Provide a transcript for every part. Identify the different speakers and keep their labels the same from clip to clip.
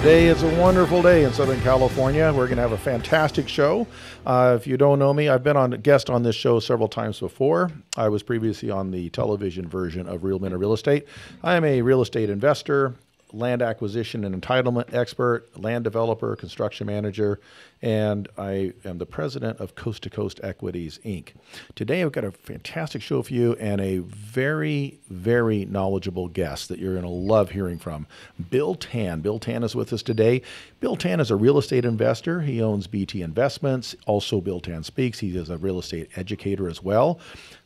Speaker 1: Today is a wonderful day in Southern California. We're going to have a fantastic show. If you don't know me, I've been on a guest on this show several times before. I was previously on the television version of Real Men of Real Estate. I am a real estate investor, land acquisition and entitlement expert, land developer, construction manager, and I am the president of Coast to Coast Equities, Inc. Today, I've got a fantastic show for you and a very, very knowledgeable guest that you're going to love hearing from, Bill Tan. Bill Tan is with us today. Bill Tan is a real estate investor. He owns BT Investments. Also, Bill Tan speaks. He is a real estate educator as well,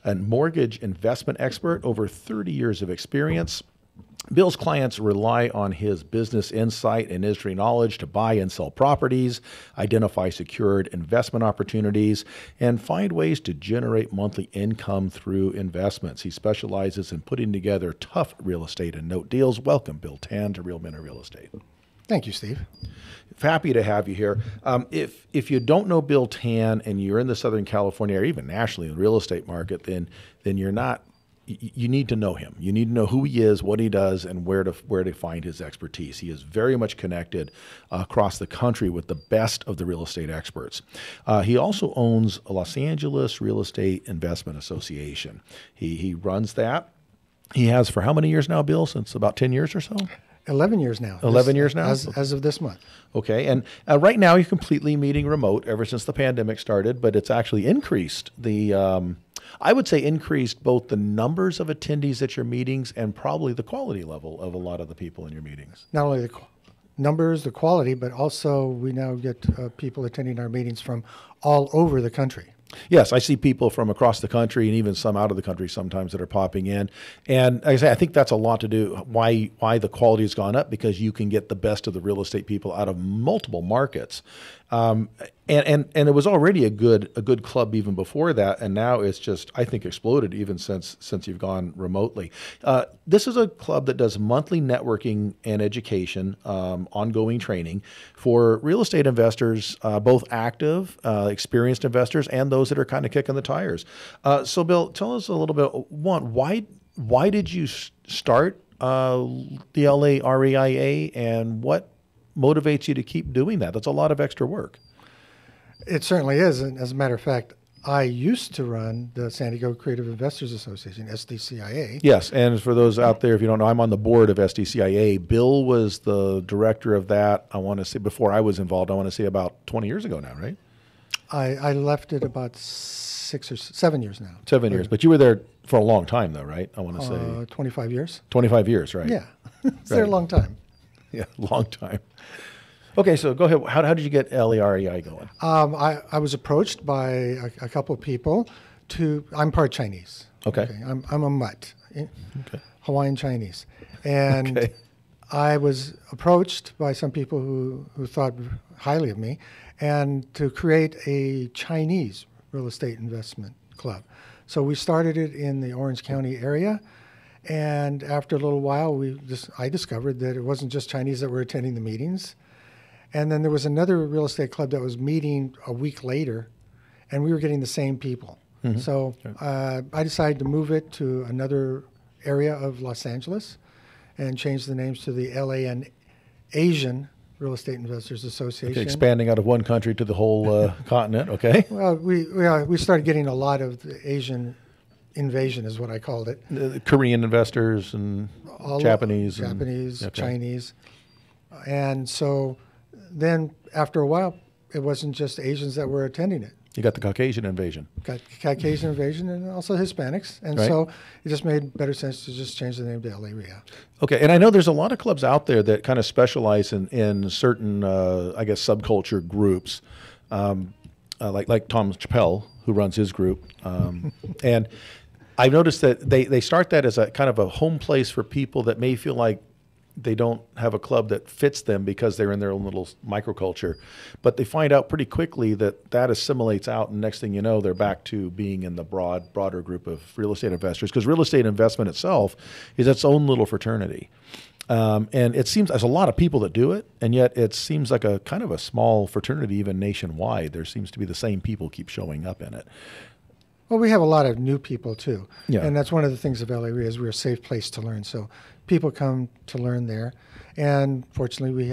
Speaker 1: a mortgage investment expert, over 30 years of experience. Bill's clients rely on his business insight and industry knowledge to buy and sell properties, identify secured investment opportunities, and find ways to generate monthly income through investments. He specializes in putting together tough real estate and note deals. Welcome, Bill Tan, to Real Men of Real Estate.
Speaker 2: Thank you, Steve.
Speaker 1: Happy to have you here. If you don't know Bill Tan and you're in the Southern California or even nationally in the real estate market, then you're not. You need to know him. You need to know who he is, what he does, and where to find his expertise. He is very much connected across the country with the best of the real estate experts. He also owns a Los Angeles Real Estate Investment Association. He runs that. He has for how many years now, Bill? Since about 10 years or so?
Speaker 2: 11 years now.
Speaker 1: 11 years now?
Speaker 2: As of this month.
Speaker 1: Okay. And right now you're completely meeting remote ever since the pandemic started, but it's actually increased I would say increased both the numbers of attendees at your meetings and probably the quality level of a lot of the people in your meetings.
Speaker 2: Not only the numbers, the quality, but also we now get people attending our meetings from all over the country.
Speaker 1: Yes, I see people from across the country and even some out of the country sometimes that are popping in. And like I say, I think that's a lot to do why the quality has gone up, because you can get the best of the real estate people out of multiple markets. And it was already a good club even before that, and now it's just, I think, exploded even since you've gone remotely. This is a club that does monthly networking and education, ongoing training for real estate investors, both active, experienced investors, and those that are kind of kicking the tires. So, Bill, tell us a little bit. One, why did you start the LA REIA, and what motivates you to keep doing that? That's a lot of extra work.
Speaker 2: It certainly is. And as a matter of fact, I used to run the San Diego Creative Investors Association, SDCIA.
Speaker 1: Yes, and for those out there, if you don't know, I'm on the board of SDCIA. Bill was the director of that, I want to say, before I was involved, I want to say about 20 years ago now, right?
Speaker 2: I left it about 6 or 7 years now.
Speaker 1: 7 years, but you were there for a long time though, right? I want to say
Speaker 2: 25 years.
Speaker 1: 25 years, right?
Speaker 2: Yeah, it's there a long time.
Speaker 1: Yeah, long time. Okay, so go ahead. How did you get LEREI going?
Speaker 2: I was approached by a couple of people I'm part Chinese.
Speaker 1: Okay.
Speaker 2: I'm a mutt, Hawaiian Chinese. And I was approached by some people who thought highly of me, and to create a Chinese real estate investment club. So we started it in the Orange County area. And after a little while, I discovered that it wasn't just Chinese that were attending the meetings. And then there was another real estate club that was meeting a week later, and we were getting the same people. Mm-hmm. So I decided to move it to another area of Los Angeles and change the names to the LA Asian Real Estate Investors Association.
Speaker 1: Okay, expanding out of one country to the whole continent, okay?
Speaker 2: Well, we started getting a lot of the Asian invasion is what I called it.
Speaker 1: The Korean investors and Japanese.
Speaker 2: Chinese. And so then after a while, it wasn't just Asians that were attending it.
Speaker 1: You got the Caucasian invasion.
Speaker 2: Got Caucasian invasion and also Hispanics. And so it just made better sense to just change the name to LA REIA. Okay,
Speaker 1: and I know there's a lot of clubs out there that kind of specialize in certain, I guess, subculture groups, like Tom Chappelle, who runs his group. And I've noticed that they start that as a kind of a home place for people that may feel like they don't have a club that fits them because they're in their own little microculture. But they find out pretty quickly that assimilates out, and next thing you know, they're back to being in the broader group of real estate investors, because real estate investment itself is its own little fraternity. And it seems there's a lot of people that do it, and yet it seems like a kind of a small fraternity even nationwide. There seems to be the same people keep showing up in it.
Speaker 2: Well, we have a lot of new people too.
Speaker 1: Yeah.
Speaker 2: And that's one of the things of LA REIA is we're a safe place to learn. So people come to learn there. And fortunately,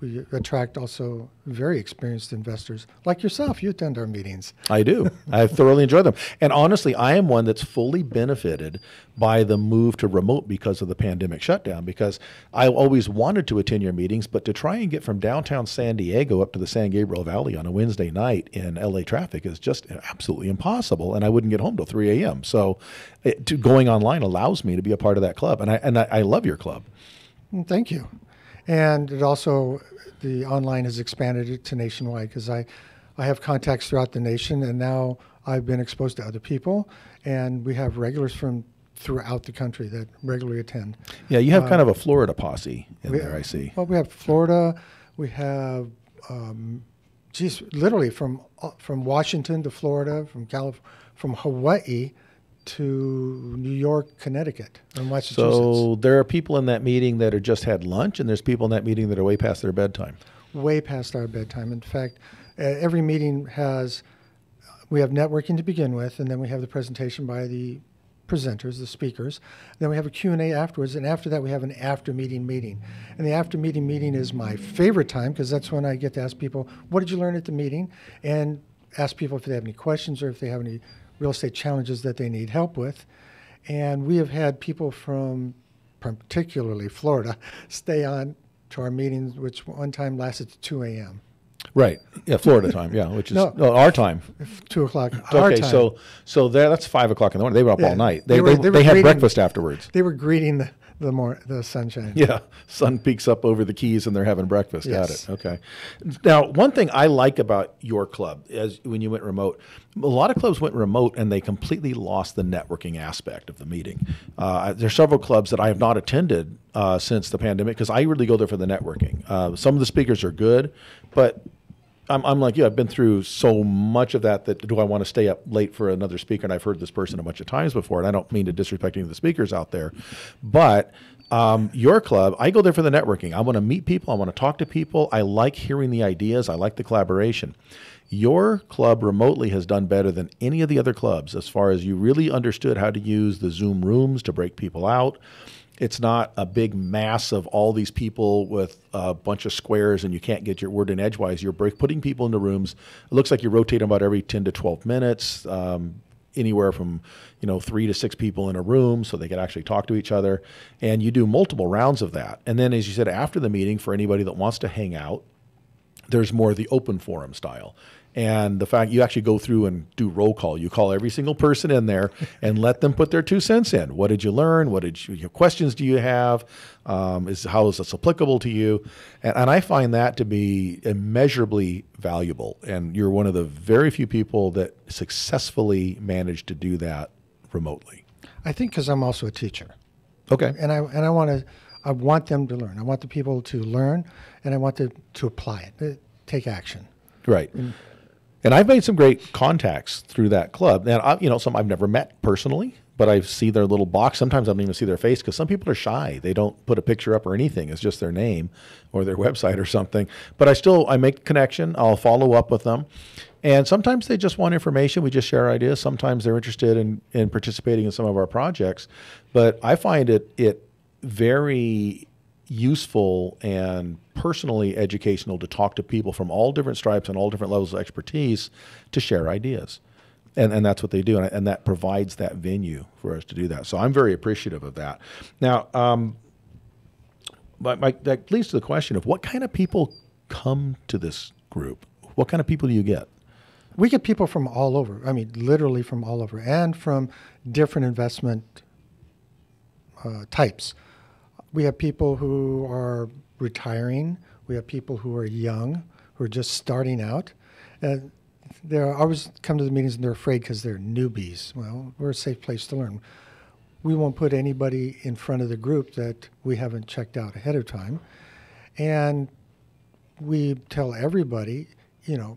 Speaker 2: we attract also very experienced investors like yourself. You attend our meetings.
Speaker 1: I do. I thoroughly enjoy them. And honestly, I am one that's fully benefited by the move to remote because of the pandemic shutdown, because I always wanted to attend your meetings, but to try and get from downtown San Diego up to the San Gabriel Valley on a Wednesday night in LA traffic is just absolutely impossible. And I wouldn't get home till 3 a.m. So going online allows me to be a part of that club. And I love your club.
Speaker 2: Thank you. And it also, the online has expanded it to nationwide, because I have contacts throughout the nation, and now I've been exposed to other people, and we have regulars from throughout the country that regularly attend.
Speaker 1: Yeah, you have kind of a Florida posse in there, I see.
Speaker 2: Well, we have Florida, we have, literally from Washington to Florida, from Hawaii to New York, Connecticut, and Massachusetts.
Speaker 1: So there are people in that meeting that are just had lunch, and there's people in that meeting that are way past their bedtime.
Speaker 2: Way past our bedtime. In fact, every meeting we have networking to begin with, and then we have the presentation by the presenters, the speakers. Then we have a Q&A afterwards, and after that we have an after-meeting meeting. And the after-meeting meeting is my favorite time, because that's when I get to ask people, what did you learn at the meeting? And ask people if they have any questions or if they have any real estate challenges that they need help with. And we have had people from particularly Florida stay on to our meetings, which one time lasted to 2 a.m.
Speaker 1: Right. Yeah, Florida time. Yeah, which is our time.
Speaker 2: 2 o'clock. Our
Speaker 1: okay,
Speaker 2: time.
Speaker 1: so that's 5 o'clock in the morning. They were up all night. They
Speaker 2: were
Speaker 1: had
Speaker 2: greeting,
Speaker 1: breakfast afterwards.
Speaker 2: They were greeting the sunshine.
Speaker 1: Yeah, sun peeks up over the Keys and they're having breakfast.
Speaker 2: Yes.
Speaker 1: Got it. Okay. Now, one thing I like about your club is when you went remote, a lot of clubs went remote and they completely lost the networking aspect of the meeting. There's several clubs that I have not attended since the pandemic, because I really go there for the networking. Some of the speakers are good, but I'm like you. I've been through so much of that do I want to stay up late for another speaker? And I've heard this person a bunch of times before, and I don't mean to disrespect any of the speakers out there, but your club, I go there for the networking. I want to meet people. I want to talk to people. I like hearing the ideas. I like the collaboration. Your club remotely has done better than any of the other clubs as far as you really understood how to use the Zoom rooms to break people out. It's not a big mass of all these people with a bunch of squares and you can't get your word in edgewise. You're putting people into rooms. It looks like you rotate them about every 10 to 12 minutes, anywhere from 3 to 6 people in a room so they can actually talk to each other. And you do multiple rounds of that. And then, as you said, after the meeting, for anybody that wants to hang out, there's more of the open forum style. And the fact you actually go through and do roll call, you call every single person in there and let them put their 2 cents in. What did you learn? What questions do you have? How is this applicable to you? And I find that to be immeasurably valuable. And you're one of the very few people that successfully managed to do that remotely.
Speaker 2: I think because I'm also a teacher.
Speaker 1: Okay.
Speaker 2: And I want them to learn. I want the people to learn, and I want them to apply it, take action.
Speaker 1: Right. And I've made some great contacts through that club. And some I've never met personally, but I see their little box. Sometimes I don't even see their face because some people are shy. They don't put a picture up or anything. It's just their name or their website or something. But I make a connection. I'll follow up with them. And sometimes they just want information. We just share ideas. Sometimes they're interested in participating in some of our projects. But I find it very useful and personally educational to talk to people from all different stripes and all different levels of expertise to share ideas. And that's what they do. And that provides that venue for us to do that. So I'm very appreciative of that. Now, that leads to the question of what kind of people come to this group? What kind of people do you get?
Speaker 2: We get people from all over. I mean, literally from all over, and from different investment types. We have people who are retiring. We have people who are young, who are just starting out. They always come to the meetings and they're afraid because they're newbies. Well, we're a safe place to learn. We won't put anybody in front of the group that we haven't checked out ahead of time. And we tell everybody,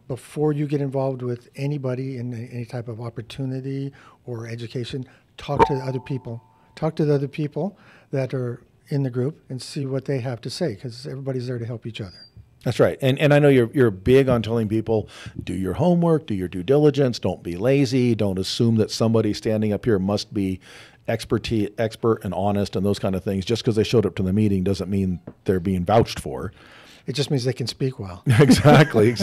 Speaker 2: before you get involved with anybody in any type of opportunity or education, talk to other people. Talk to the other people that are in the group and see what they have to say, because everybody's there to help each other.
Speaker 1: That's right. And I know you're big on telling people, do your homework, do your due diligence, don't be lazy, don't assume that somebody standing up here must be expert and honest and those kind of things. Just because they showed up to the meeting doesn't mean they're being vouched for.
Speaker 2: It just means they can speak well.
Speaker 1: Exactly.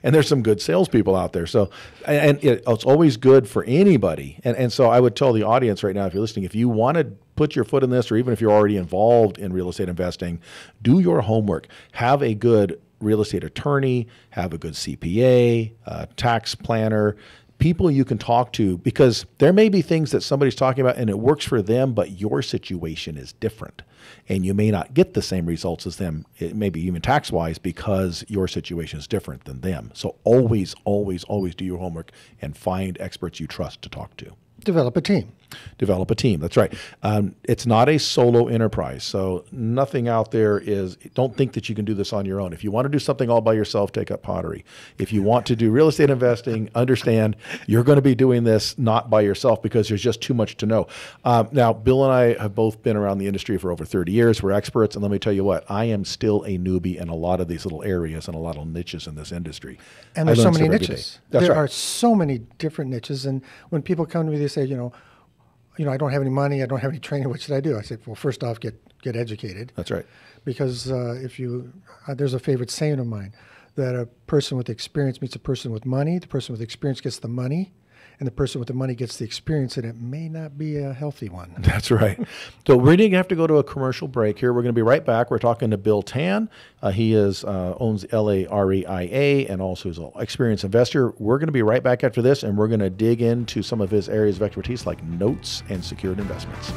Speaker 1: And there's some good salespeople out there. So, and it's always good for anybody. And so I would tell the audience right now, if you're listening, if you want to put your foot in this, or even if you're already involved in real estate investing, do your homework. Have a good real estate attorney, have a good CPA, tax planner, people you can talk to, because there may be things that somebody's talking about and it works for them, but your situation is different. And you may not get the same results as them, maybe even tax-wise, because your situation is different than them. So always, always, always do your homework and find experts you trust to talk to.
Speaker 2: Develop a team.
Speaker 1: Develop a team. That's right. It's not a solo enterprise. So nothing out there is, don't think that you can do this on your own. If you want to do something all by yourself, take up pottery. If you want to do real estate investing, understand you're going to be doing this not by yourself because there's just too much to know. Now, Bill and I have both been around the industry for over 30 years. We're experts. And let me tell you what, I am still a newbie in a lot of these little areas and a lot of niches in this industry.
Speaker 2: And there's so many niches.
Speaker 1: There
Speaker 2: are so many different niches. And when people come to me, they say, you know, I don't have any money, I don't have any training, what should I do? I said, well, first off, get educated.
Speaker 1: That's right.
Speaker 2: Because there's a favorite saying of mine, that a person with experience meets a person with money, the person with experience gets the money, and the person with the money gets the experience, and it may not be a healthy one.
Speaker 1: That's right. So we're going to have to go to a commercial break here. We're going to be right back. We're talking to Bill Tan. He owns LAREIA and also is an experienced investor. We're going to be right back after this, and we're going to dig into some of his areas of expertise like notes and secured investments.